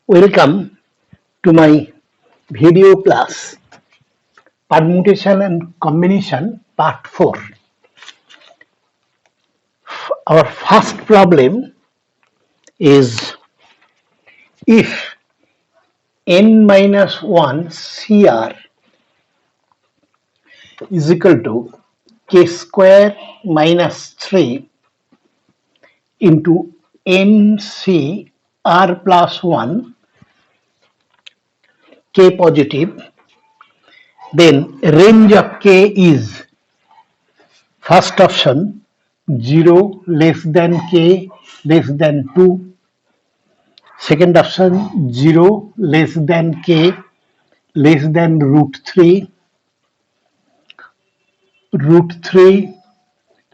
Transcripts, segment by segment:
Welcome to my video class Permutation and Combination Part 4. Our first problem is if n minus 1 CR is equal to k square minus 3 into NC R plus 1 k positive, then range of k is first option 0 less than k less than 2, second option 0 less than k less than root 3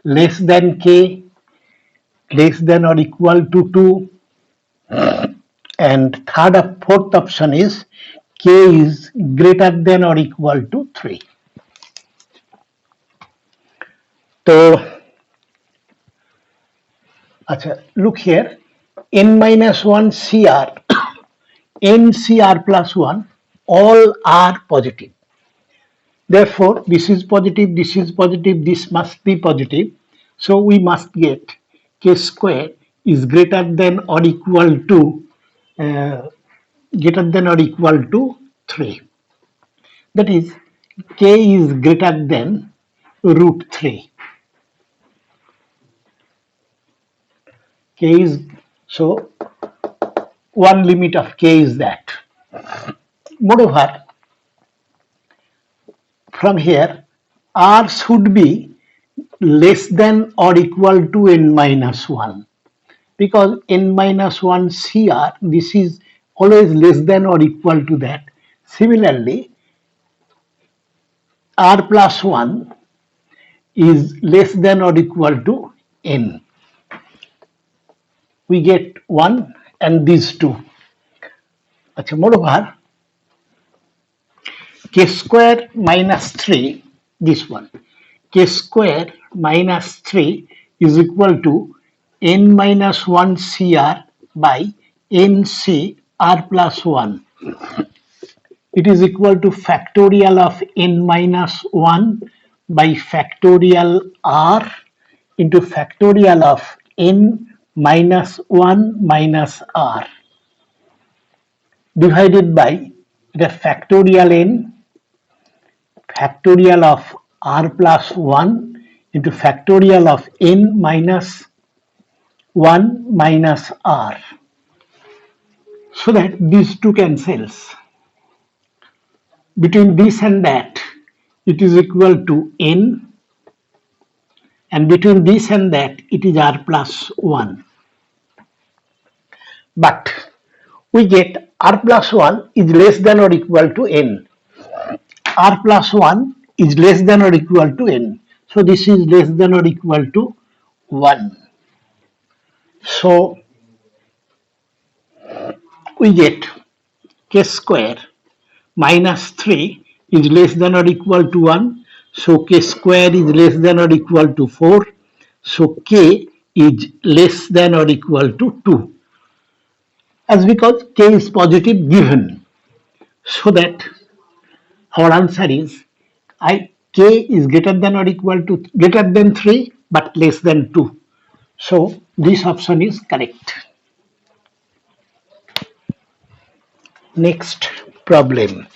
less than k less than or equal to 2, and fourth option is k is greater than or equal to 3. So, look here, n minus 1 CR, n CR plus 1, all are positive. Therefore, this is positive, this must be positive. So, we must get k square is greater than or equal to 3. That is, k is greater than root 3. K is, so one limit of k is that. Moreover, from here, R should be less than or equal to n minus 1, because n minus 1 CR, this is always less than or equal to that. Similarly, R plus 1 is less than or equal to n. We get 1 and these two. Moreover, k square minus 3, this one, k square minus 3 is equal to n minus 1 CR by NC R plus 1. It is equal to factorial of n minus 1 by factorial R into factorial of n minus 1 minus R divided by the factorial n, factorial of R plus 1 into factorial of n minus 1 minus R, so that these two cancels. Between this and that, it is equal to n, and between this and that, it is R plus 1. But we get R plus 1 is less than or equal to n. R plus 1 is less than or equal to n. So this is less than or equal to 1. So we get k square minus 3 is less than or equal to 1. So k square is less than or equal to 4. So k is less than or equal to 2. As because k is positive given, so that our answer is k is greater than or equal to greater than 3 but less than 2. So this option is correct. Next problem.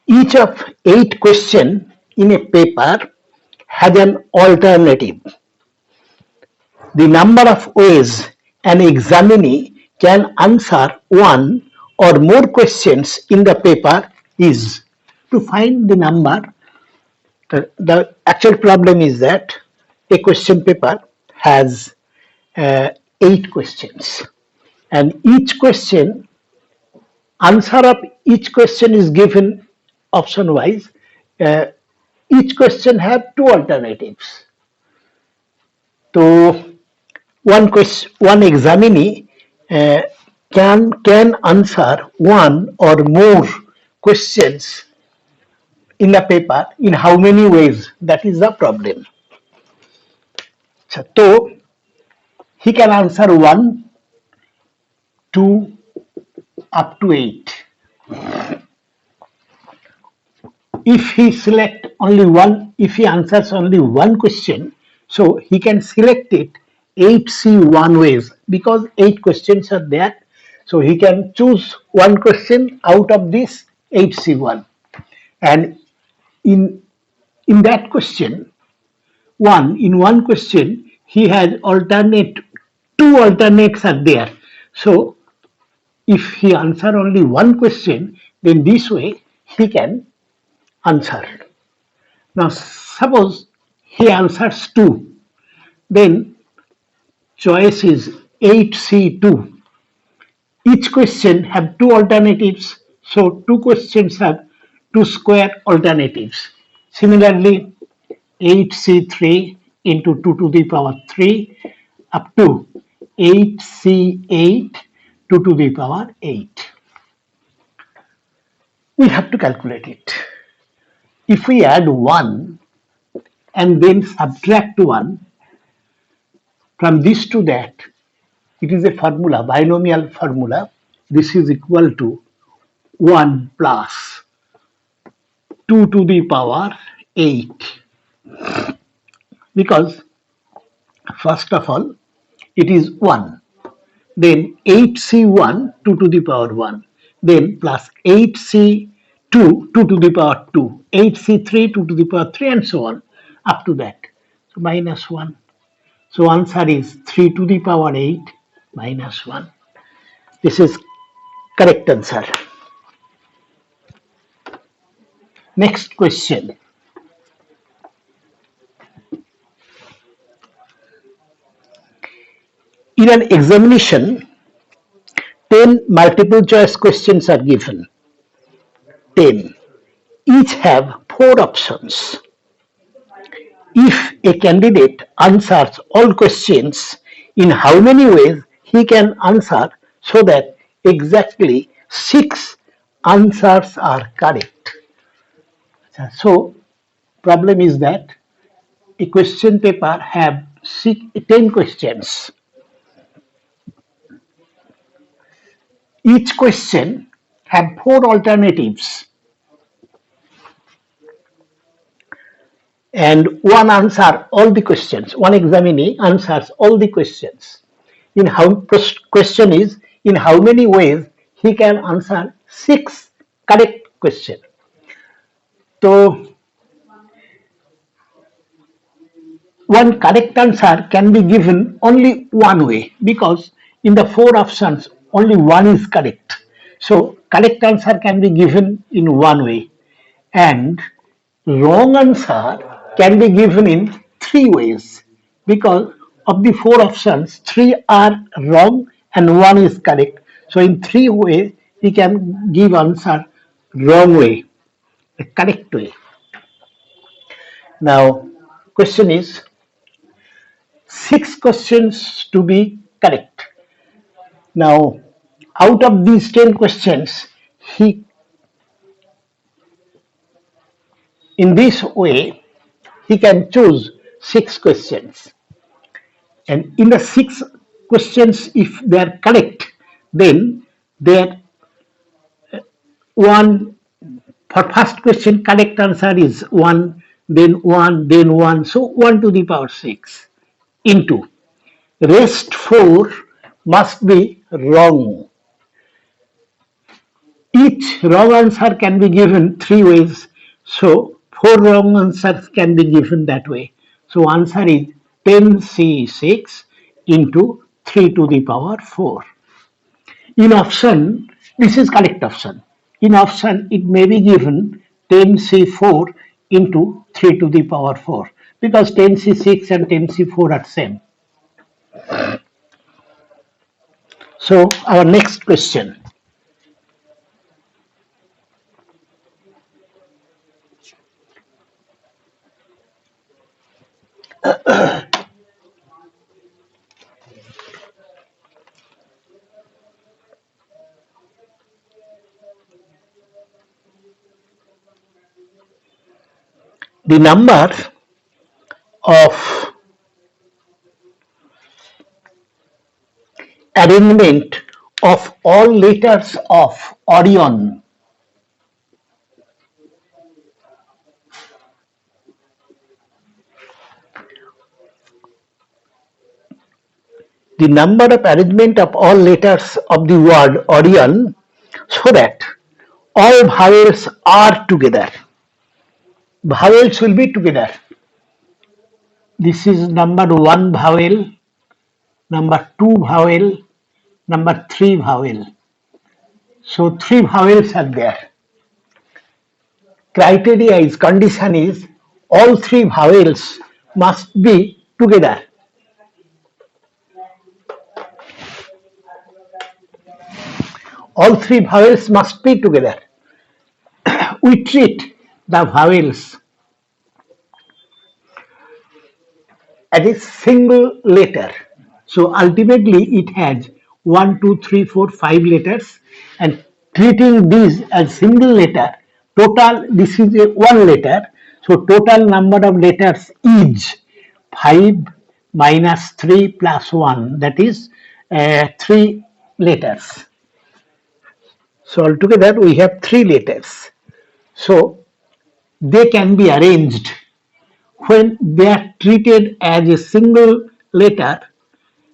Each of 8 questions in a paper has an alternative. The number of ways an examinee can answer one or more questions in the paper is. To find the number, the actual problem is that a question paper has 8 questions, and each question, answer of each question is given option wise. Each question have 2 alternatives. So one examinee uh, can answer one or more questions in the paper in how many ways? That is the problem. So he can answer 1, 2, up to 8. If he select only one, if he answers only one question, so he can select it 8C1 ways because 8 questions are there. So he can choose one question out of this 8C1. And in in that question, in one question, he has two alternates are there. So if he answer only one question, then this way he can answer. Now, suppose he answers 2, then choice is 8C2. Each question have two alternatives, so two questions have two square alternatives. Similarly, 8C3 into 2 to the power 3 up to 8C8 2 to the power 8. We have to calculate it. If we add 1 and then subtract 1 from this to that, it is a formula, binomial formula. This is equal to 1 plus 2 to the power 8. Because first of all, it is 1. Then 8C1 2 to the power 1. Then plus 8C2 2 to the power 2. 8C3 2 to the power 3 and so on up to that. So minus 1. So answer is 3 to the power 8 minus 1. This is correct answer. Next question. In an examination, 10 multiple choice questions are given. 10. Each have 4 options. If a candidate answers all questions, in how many ways he can answer so that exactly 6 answers are correct. So, problem is that a question paper have 10 questions. Each question have 4 alternatives and one answer all the questions. One examinee answers all the questions. In how question is in how many ways he can answer 6 correct questions. So one correct answer can be given only one way because in the 4 options only one is correct. So correct answer can be given in one way and wrong answer can be given in 3 ways because of the 4 options 3 are wrong and 1 is correct. So in 3 ways we can give answer wrong way, the correct way. Now question is 6 questions to be correct. Now, out of these 10 questions, he in this way he can choose 6 questions. And in the 6 questions, if they are correct, then their one for first question correct answer is 1, then 1, then 1, so 1 to the power 6 into rest 4 must be wrong. Each wrong answer can be given 3 ways, so 4 wrong answers can be given that way. So answer is 10C6 into 3 to the power 4. In option, this is correct option. In option, it may be given 10C4 into 3 to the power 4 because 10C6 and 10C4 are same. So our next question. The number of arrangement of all letters of Orion the number of arrangement of all letters of the word Orion so that all vowels are together. Vowels will be together. This is number one vowel, number two vowel, number three vowel. So three vowels are there. Criteria is, condition is, all three vowels must be together. All three vowels must be together. We treat the vowels as a single letter. So ultimately it has 1, 2, 3, 4, 5 letters, and treating these as single letter, total, this is a one letter, so total number of letters is 5 minus 3 plus 1, that is 3 letters. So altogether we have 3 letters. So they can be arranged when they are treated as a single letter,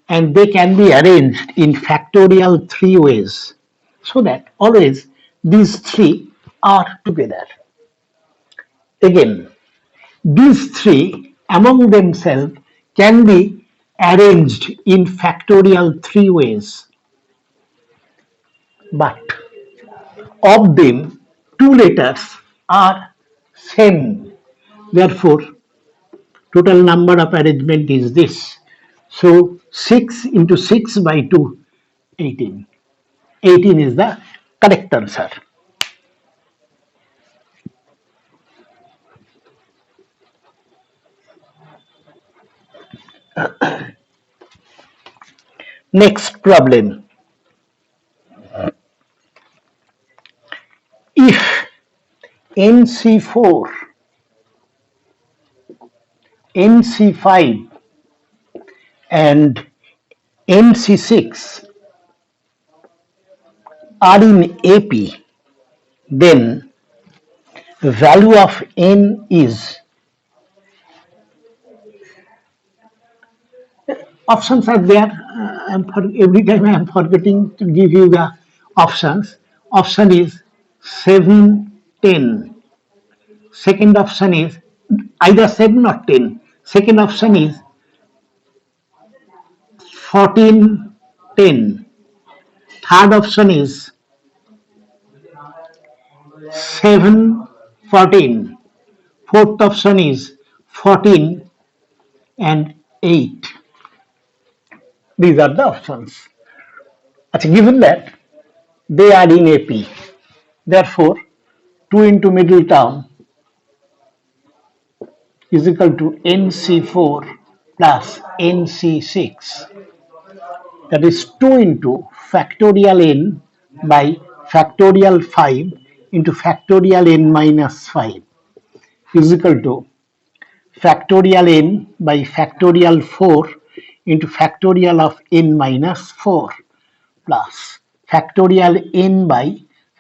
and they can be arranged in factorial 3 ways so that always these 3 are together. Again, these 3 among themselves can be arranged in factorial 3 ways, but of them 2 letters are same. Therefore, total number of arrangement is this. So 6 into 6 by 2, 18. 18 is the correct answer. Next problem. If NC4, NC5 and NC6 are in AP, then the value of N is, options are there. Every time I am forgetting to give you the options. Option is 7, 10. Second option is either 7 or 10. Second option is 14, 10. Third option is 7, 14. Fourth option is 14 and 8. These are the options. Given that they are in AP, therefore 2 into middle term is equal to NC4 plus NC6. That is 2 into factorial n by factorial 5 into factorial n minus 5 is equal to factorial n by factorial 4 into factorial of n minus 4 plus factorial n by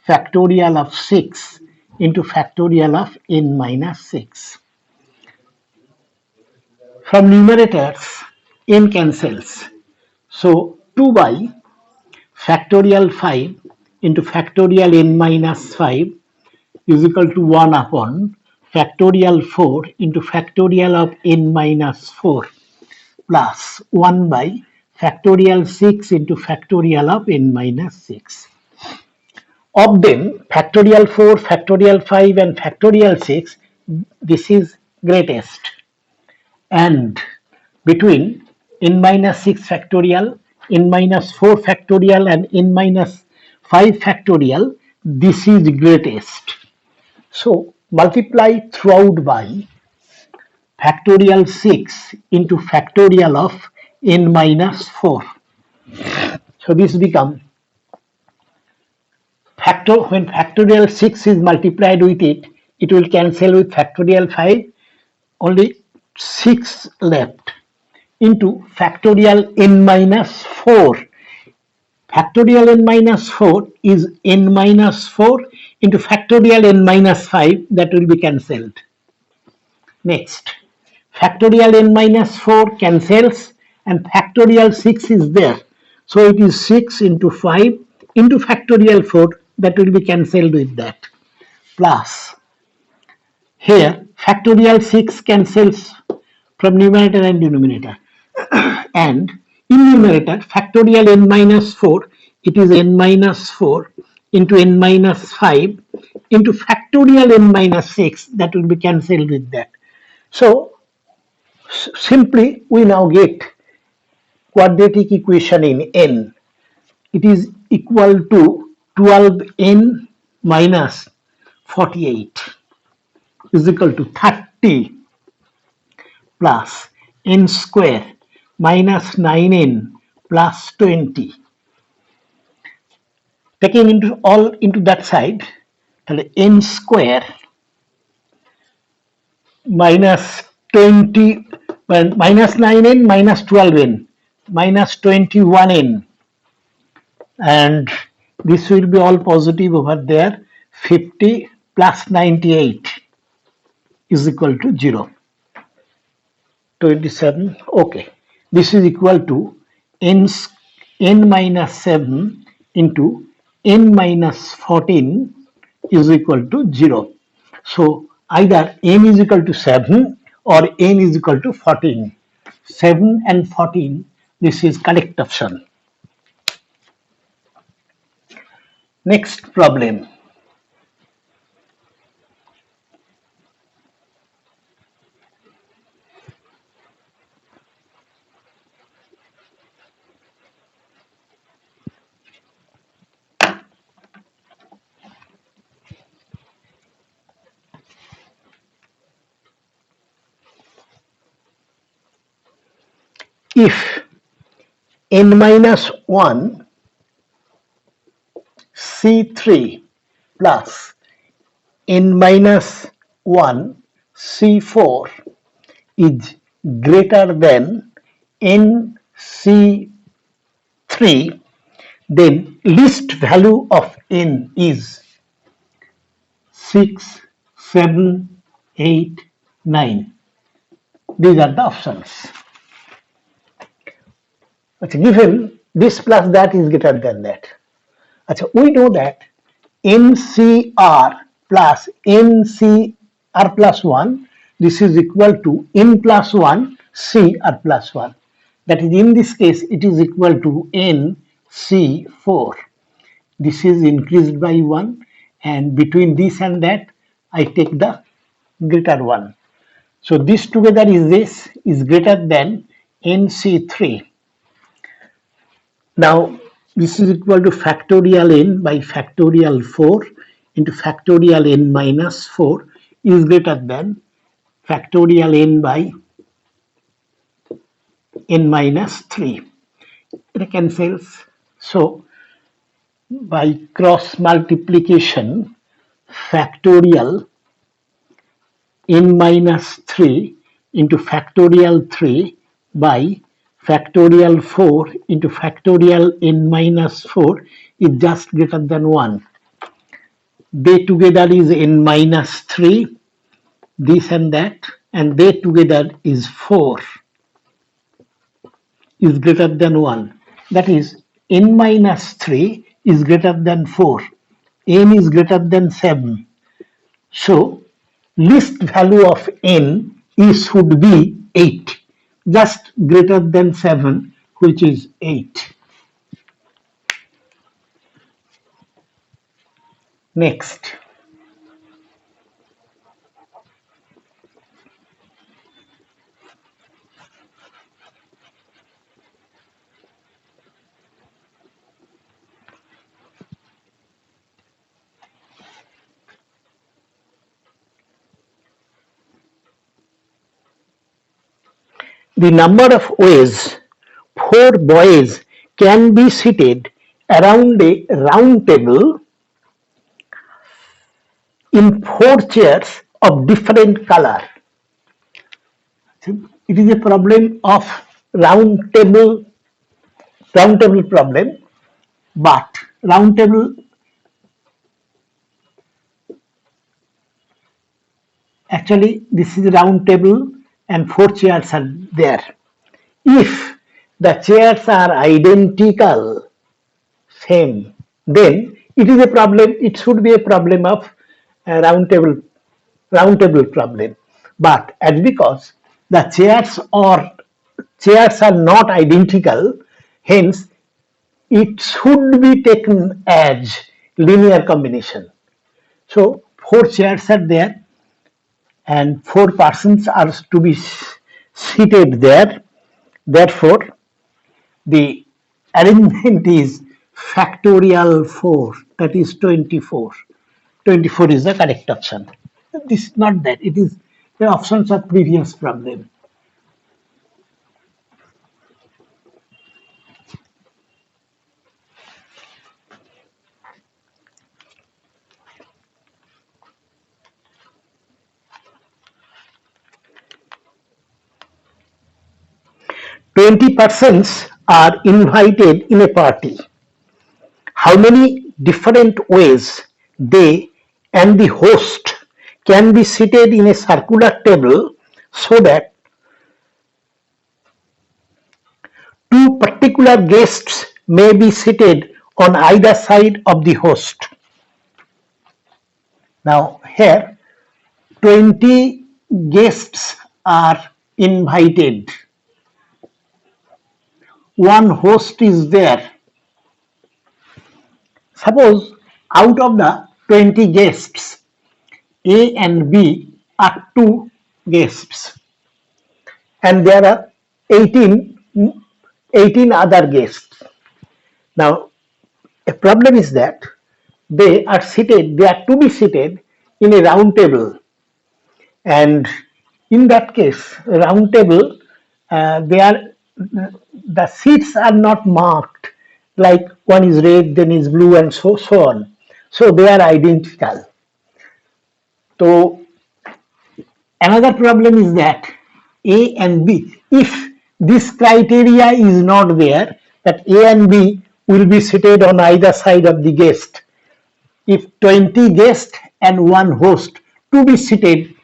factorial of 6 into factorial of n minus 6. From numerators, n cancels. So 2 by factorial 5 into factorial n minus 5 is equal to 1 upon factorial 4 into factorial of n minus 4 plus 1 by factorial 6 into factorial of n minus 6. Of them, factorial 4, factorial 5 and factorial 6, this is greatest. And between n minus 6 factorial, n minus 4 factorial and n minus 5 factorial, this is greatest. So multiply throughout by factorial 6 into factorial of n minus 4. So this becomes when factorial 6 is multiplied with it, it will cancel with factorial 5 only 6 left into factorial n minus 4. Factorial n minus 4 is n minus 4 into factorial n minus 5, that will be cancelled. Next, factorial n minus 4 cancels and factorial 6 is there. So it is 6 into 5 into factorial 4, that will be cancelled with that. Plus, here factorial 6 cancels from numerator and denominator. And in numerator, factorial n minus 4, it is n minus 4 into n minus 5 into factorial n minus 6, that will be cancelled with that. So simply we now get quadratic equation in n. It is equal to 12n minus 48 is equal to 30 plus n square minus 9n plus 20. Taking into all into that side, n square minus 20 minus 9n minus 12n minus 21n, and this will be all positive over there. 50 plus 98 is equal to 0. 27. Okay, this is equal to n minus 7 into n minus 14 is equal to 0. So either n is equal to 7 or n is equal to 14. 7 and 14, this is correct option. Next problem. If n minus 1 C3 plus n minus 1 C4 is greater than n C3, then least value of n is 6, 7, 8, 9. These are the options. Given this plus that is greater than that. We know that NCR plus NCR plus 1, this is equal to n plus 1 CR plus 1. That is, in this case, it is equal to NC4. This is increased by 1, and between this and that, I take the greater one. So this together is greater than NC3. Now this is equal to factorial n by factorial 4 into factorial n minus 4 is greater than factorial n by n minus 3. It cancels. So by cross multiplication, factorial n minus 3 into factorial 3 by factorial 4 into factorial n minus 4 is just greater than 1. They together is n minus 3, this and that, and they together is 4 is greater than 1. That is, n minus 3 is greater than 4, n is greater than 7. So least value of n should be 8, just greater than 7, which is 8. Next. The number of ways 4 boys can be seated around a round table in 4 chairs of different color. It is a problem of round table problem, but round table actually this is a round table and four chairs are there. If the chairs are identical, same, then it is a problem. It should be a problem of a round table problem. But as because the chairs are not identical, hence it should be taken as linear combination. So four chairs are there and four persons are to be seated there. Therefore, the arrangement is factorial 4, that is 24. 24 is the correct option. This is not that, it is the options of previous problem. Twenty persons are invited in a party. How many different ways they and the host can be seated in a circular table so that two particular guests may be seated on either side of the host. Now here 20 guests are invited. One host is there. Suppose out of the 20 guests, A and B are two guests, and there are 18 other guests. Now, a problem is that they are to be seated in a round table, and in that case, round table, the seats are not marked like one is red, then is blue, and so on. So they are identical. So another problem is that A and B, if this criteria is not there, that A and B will be seated on either side of the guest. If 20 guests and one host to be seated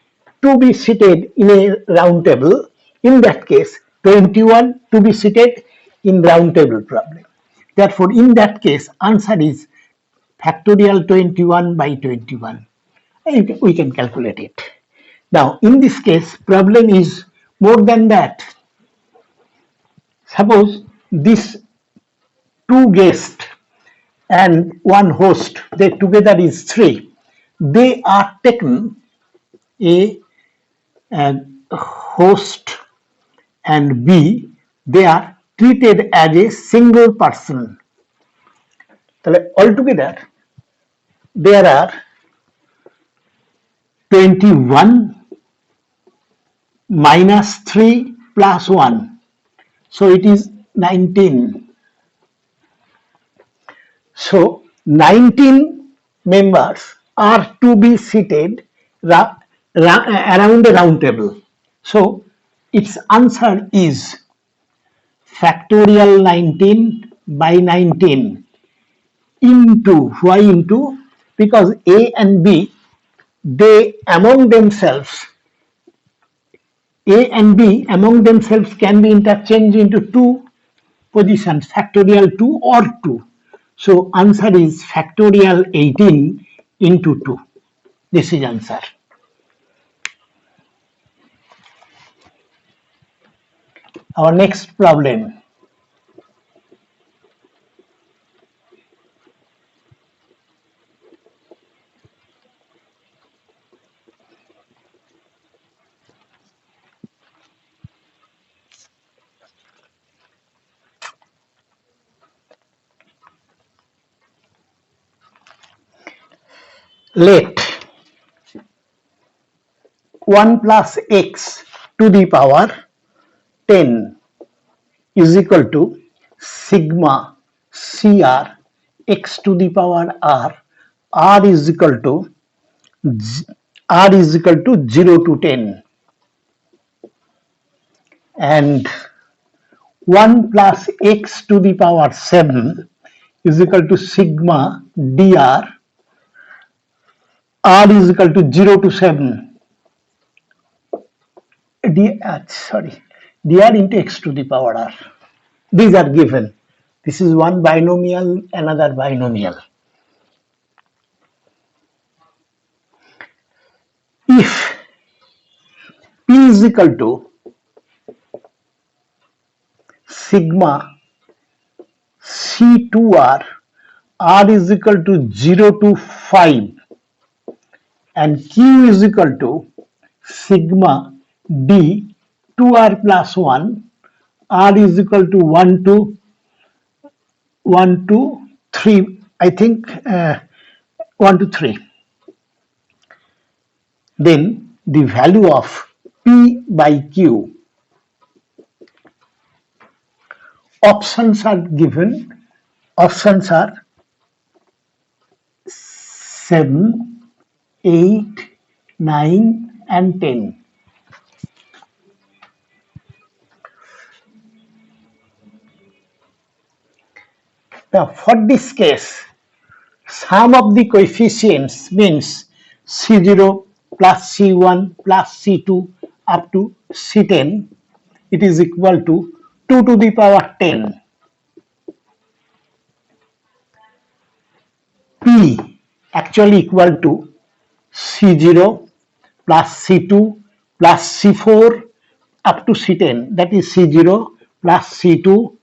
in a round table, in that case 21 to be seated in round table problem. Therefore, in that case, answer is factorial 21 by 21. We can calculate it. Now, in this case, problem is more than that. Suppose this two guests and one host, they together is 3. They are taken A and host and B, they are treated as a single person. Altogether, there are 21 minus 3 plus 1. So it is 19. So 19 members are to be seated around a round table. So its answer is factorial 19 by 19 into, why into? Because A and B, they among themselves, A and B among themselves can be interchanged into two positions, factorial 2 or 2. So answer is factorial 18 into 2. This is answer. Our next problem. Let 1 plus x to the power 10 is equal to sigma CR x to the power r is equal to 0 to 10. and 1 plus x to the power 7 is equal to sigma dr, r is equal to 0 to 7, dr into x to the power r. These are given. This is one binomial, another binomial. If p is equal to sigma C2r, r is equal to 0 to 5, and q is equal to sigma d 2r plus 1, r is equal to 1 to 3, I think 1 to 3. Then the value of p by q, options are given. Options are 7, 8, 9, and 10. Now, for this case, sum of the coefficients means C0 plus C1 plus C2 up to C10, it is equal to 2 to the power 10. P actually equal to C0 plus C2 plus C4 up to C10, that is C0 plus C2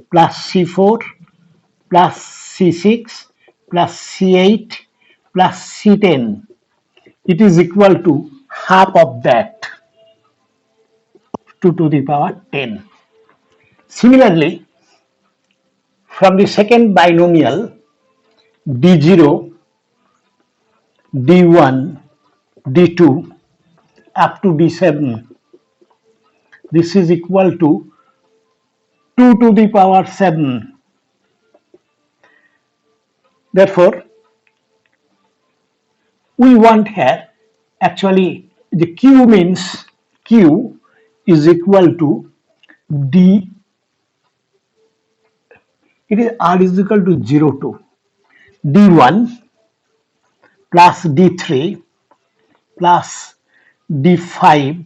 plus C4 plus C6 plus C8 plus C10. It is equal to half of that, 2 to the power 10. Similarly, from the second binomial D0, D1, D2 up to D7, this is equal to 2 to the power 7. Therefore, we want here actually the q means q is equal to d, it is r is equal to 0 to d1 plus d3 plus d5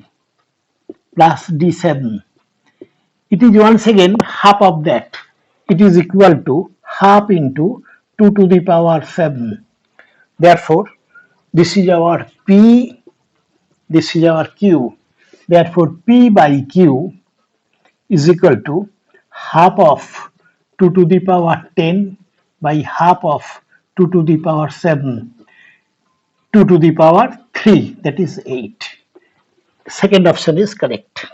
plus d7. It is once again half of that. It is equal to half into 2 to the power 7. Therefore, this is our P, this is our Q. Therefore, P by Q is equal to half of 2 to the power 10 by half of 2 to the power 7, 2 to the power 3, that is 8. Second option is correct.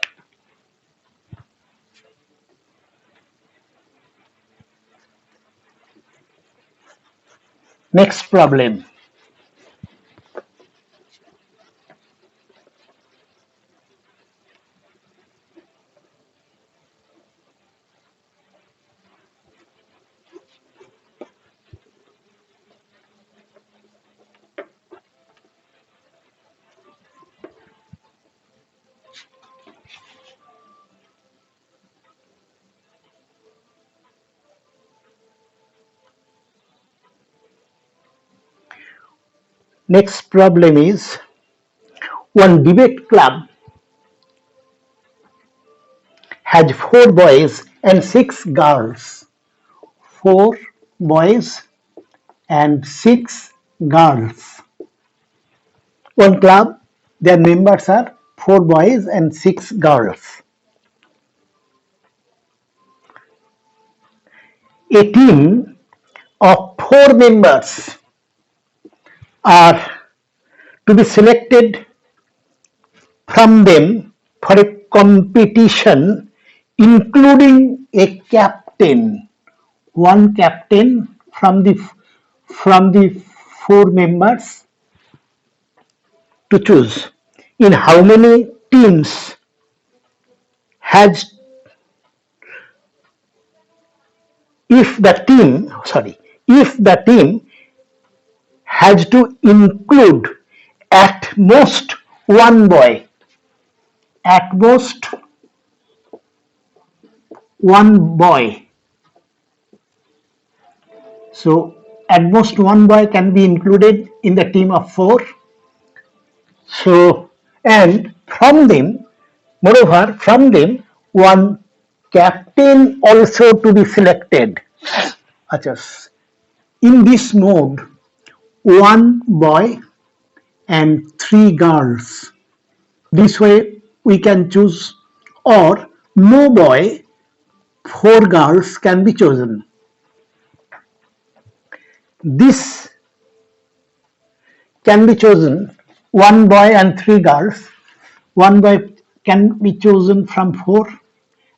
Next problem. Next problem is, one debate club has 4 boys and 6 girls. 4 boys and 6 girls. One club, their members are 4 boys and 6 girls. A team of 4 members are to be selected from them for a competition, including a captain. One captain from the 4 members to choose. In how many teams has, if the team has to include at most one boy, at most one boy. So at most one boy can be included in the team of four. So, and from them, moreover, from them, one captain also to be selected. Achha, in this mode, one boy and three girls. This way we can choose, or no boy, four girls can be chosen. This can be chosen, one boy and three girls. One boy can be chosen from four.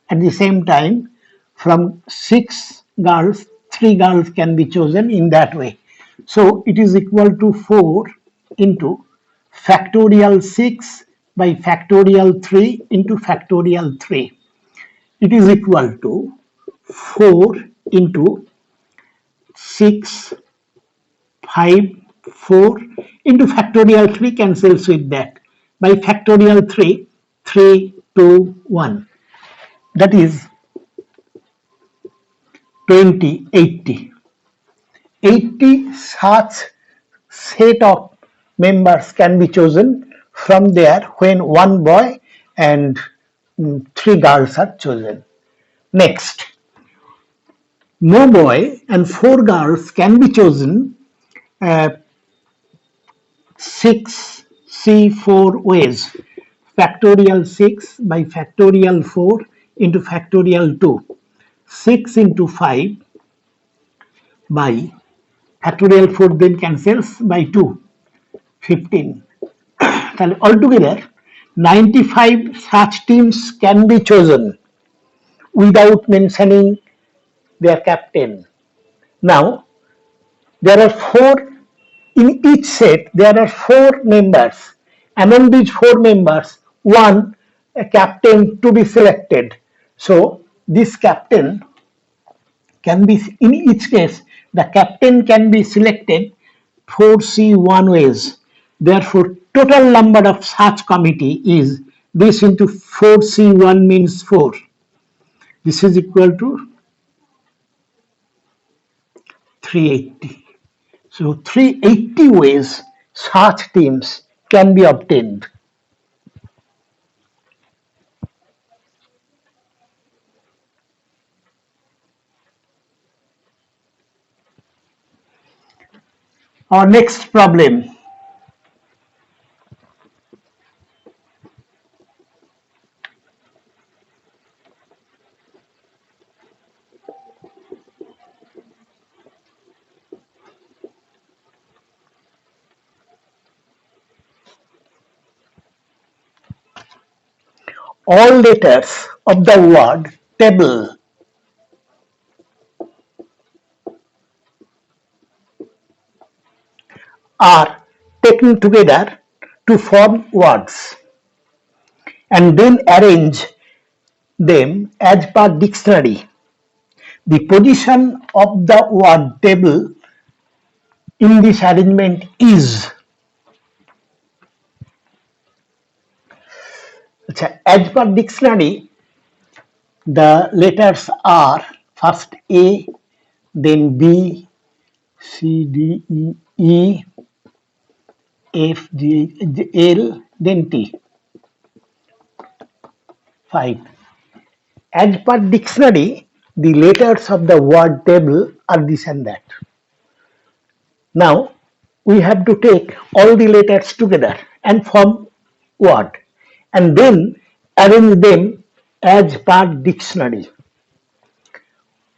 At the same time, from six girls, three girls can be chosen in that way. So it is equal to 4 into factorial 6 by factorial 3 into factorial 3. It is equal to 4 into 6, 5, 4 into factorial 3 cancels with that. By factorial 3, 3, 2, 1. That is 20, 80. 80 such set of members can be chosen from there when one boy and three girls are chosen. Next, no boy and four girls can be chosen 4 ways. Factorial 6 by factorial 4 into factorial 2. 6 into 5 by factorial 4 then cancels by 2, 15. Altogether, 95 such teams can be chosen without mentioning their captain. Now, there are four, in each set, there are four members. Among these four members, one a captain to be selected. So, this captain can be, in each case, the captain can be selected 4C1 ways. Therefore, total number of such committee is this into 4C1 means 4. This is equal to 380. So 380 ways such teams can be obtained. Our next problem. All letters of the word table are taken together to form words and then arrange them as per dictionary. The position of the word table in this arrangement is, as per dictionary, the letters are first A, then B, C, D, E, F, G, L, then T. 5. As per dictionary, the letters of the word table are this and that. Now, we have to take all the letters together and form word and then arrange them as per dictionary.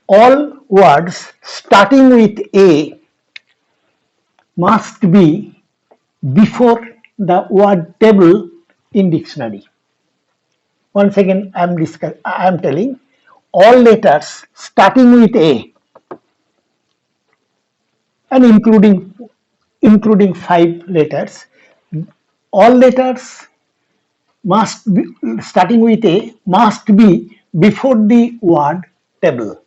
All words starting with A must be before the word table in dictionary. Once again, I am telling all letters starting with A and including 5 letters. All letters must be starting with A must be before the word table.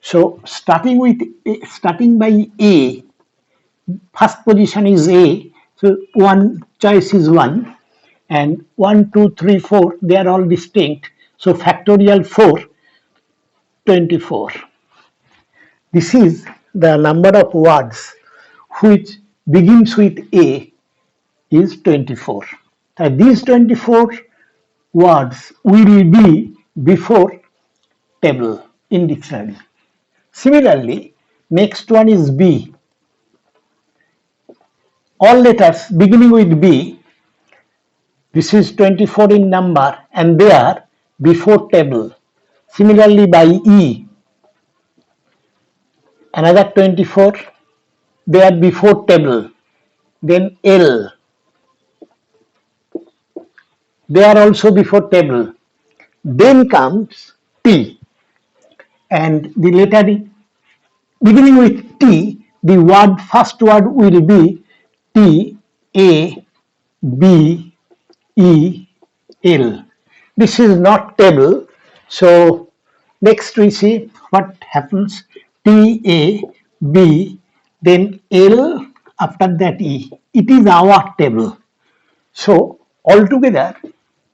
So starting by A, first position is A. So one choice is 1, and 1, 2, 3, 4 they are all distinct. So factorial 4. 24. This is the number of words which begins with A is 24. These 24 words will be before table in dictionary. Similarly, next one is B. All letters beginning with B, this is 24 in number and they are before table. Similarly, by E, another 24, they are before table. Then L, they are also before table. Then comes T, and the letter beginning with T, the first word will be T, A, B, E, L. This is not table. So next we see what happens. T, A, B, then L, after that E. It is our table. So altogether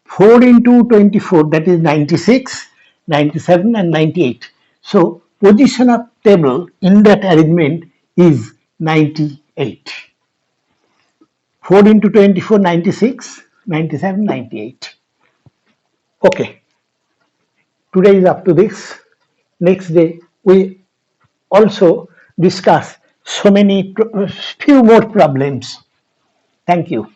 4 into 24, that is 96, 97 and 98. So position of table in that arrangement is 98. 4 into 24, 96, 97, 98. Okay, today is up to this. Next day we also discuss few more problems. Thank you.